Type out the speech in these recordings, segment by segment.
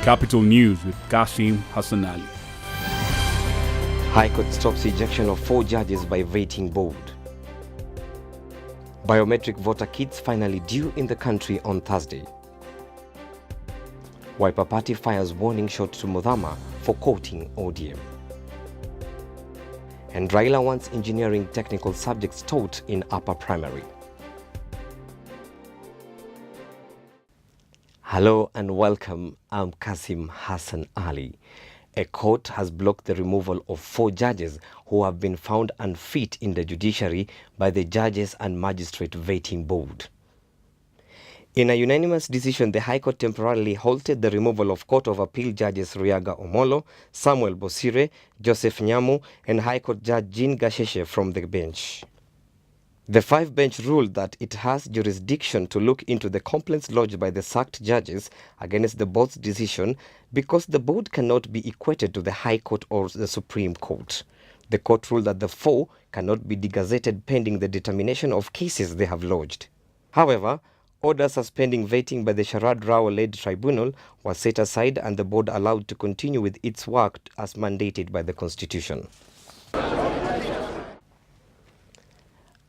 Capital News with Kasim Hassan Ali. High Court stops ejection of 4 judges by voting board. Biometric voter kits finally due in the country on Thursday. Wiper Party fires warning shot to Muthama for quoting ODM. And Raila wants engineering technical subjects taught in upper primary. Hello and welcome. I'm Kasim Hassan Ali. A court has blocked the removal of 4 judges who have been found unfit in the judiciary by the Judges and Magistrate Vetting Board. In a unanimous decision, the High Court temporarily halted the removal of Court of Appeal Judges Riaga Omolo, Samuel Bosire, Joseph Nyamu, and High Court Judge Jean Gasheshe from the bench. The 5-bench ruled that it has jurisdiction to look into the complaints lodged by the sacked judges against the board's decision because the board cannot be equated to the High Court or the Supreme Court. The court ruled that the 4 cannot be degazetted pending the determination of cases they have lodged. However, orders suspending vetting by the Sharad Rao-led tribunal was set aside and the board allowed to continue with its work as mandated by the Constitution.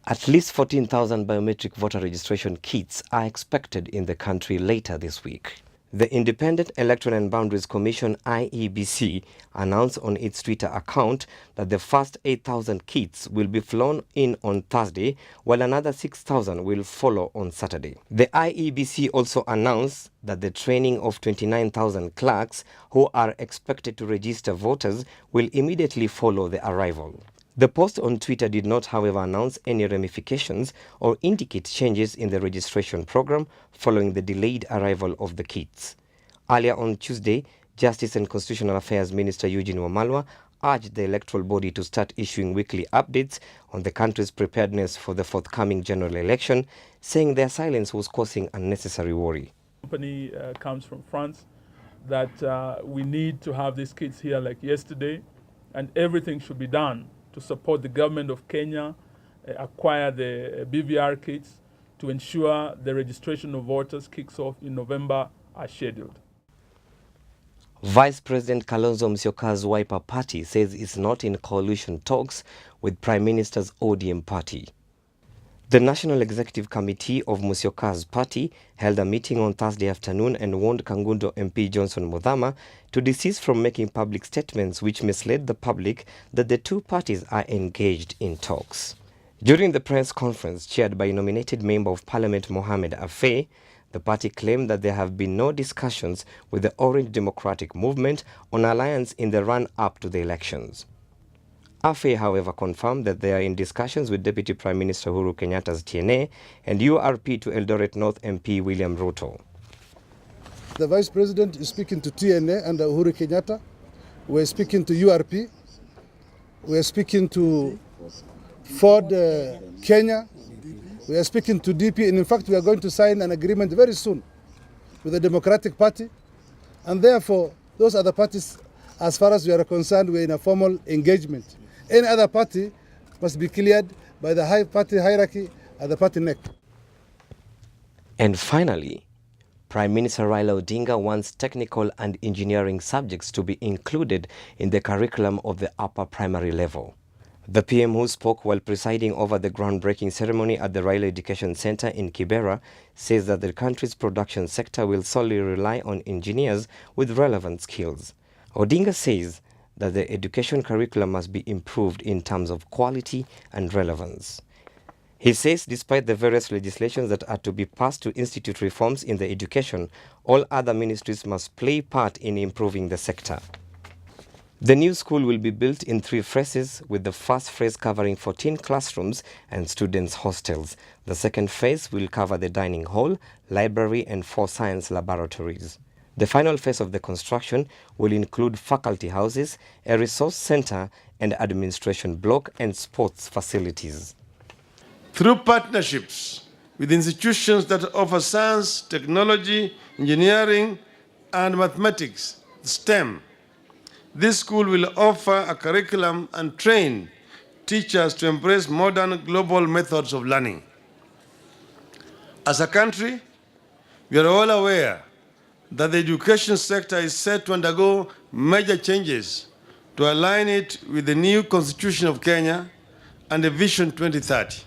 At least 14,000 biometric voter registration kits are expected in the country later this week. The Independent Electoral and Boundaries Commission (IEBC) announced on its Twitter account that the first 8,000 kits will be flown in on Thursday, while another 6,000 will follow on Saturday. The IEBC also announced that the training of 29,000 clerks who are expected to register voters will immediately follow the arrival. The post on Twitter did not, however, announce any ramifications or indicate changes in the registration program following the delayed arrival of the kits. Earlier on Tuesday, Justice and Constitutional Affairs Minister Eugene Wamalwa urged the electoral body to start issuing weekly updates on the country's preparedness for the forthcoming general election, saying their silence was causing unnecessary worry. The company comes from France, that we need to have these kits here like yesterday, and everything should be done to support the government of Kenya, acquire the BVR kits to ensure the registration of voters kicks off in November as scheduled. Vice President Kalonzo Musyoka's Wiper Party says it's not in coalition talks with Prime Minister's ODM party. The National Executive Committee of Musyoka's party held a meeting on Thursday afternoon and warned Kangundo MP Johnson Muthama to desist from making public statements which misled the public that the two parties are engaged in talks. During the press conference chaired by nominated Member of Parliament Mohamed Afe, the party claimed that there have been no discussions with the Orange Democratic Movement on alliance in the run-up to the elections. Afe, however, confirmed that they are in discussions with Deputy Prime Minister Uhuru Kenyatta's TNA and URP to Eldoret North MP William Ruto. The Vice President is speaking to TNA and Uhuru Kenyatta. We're speaking to URP. We're speaking to Ford Kenya. We are speaking to DP. And in fact, we are going to sign an agreement very soon with the Democratic Party. And therefore, those are the parties, as far as we are concerned, we're in a formal engagement. Any other party must be cleared by the party hierarchy at the party neck. And finally, Prime Minister Raila Odinga wants technical and engineering subjects to be included in the curriculum of the upper primary level. The PM, who spoke while presiding over the groundbreaking ceremony at the Raila Education Center in Kibera, says that the country's production sector will solely rely on engineers with relevant skills. Odinga says that the education curriculum must be improved in terms of quality and relevance. He says despite the various legislations that are to be passed to institute reforms in the education, all other ministries must play part in improving the sector. The new school will be built in 3 phases, with the first phase covering 14 classrooms and students' hostels. The second phase will cover the dining hall, library and 4 science laboratories. The final phase of the construction will include faculty houses, a resource center, and administration block and sports facilities. Through partnerships with institutions that offer science, technology, engineering, and mathematics, STEM, this school will offer a curriculum and train teachers to embrace modern global methods of learning. As a country, we are all aware that the education sector is set to undergo major changes to align it with the new Constitution of Kenya and the Vision 2030.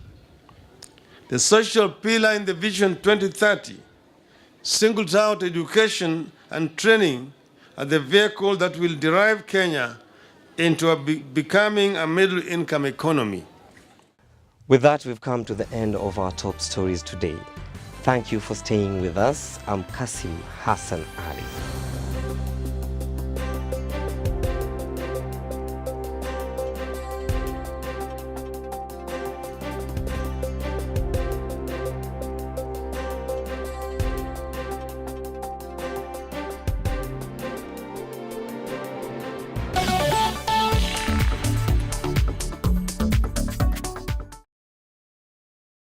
The social pillar in the Vision 2030 singles out education and training as the vehicle that will drive Kenya into becoming a middle-income economy. With that, we've come to the end of our top stories today. Thank you for staying with us. I'm Kasim Hassan Ali.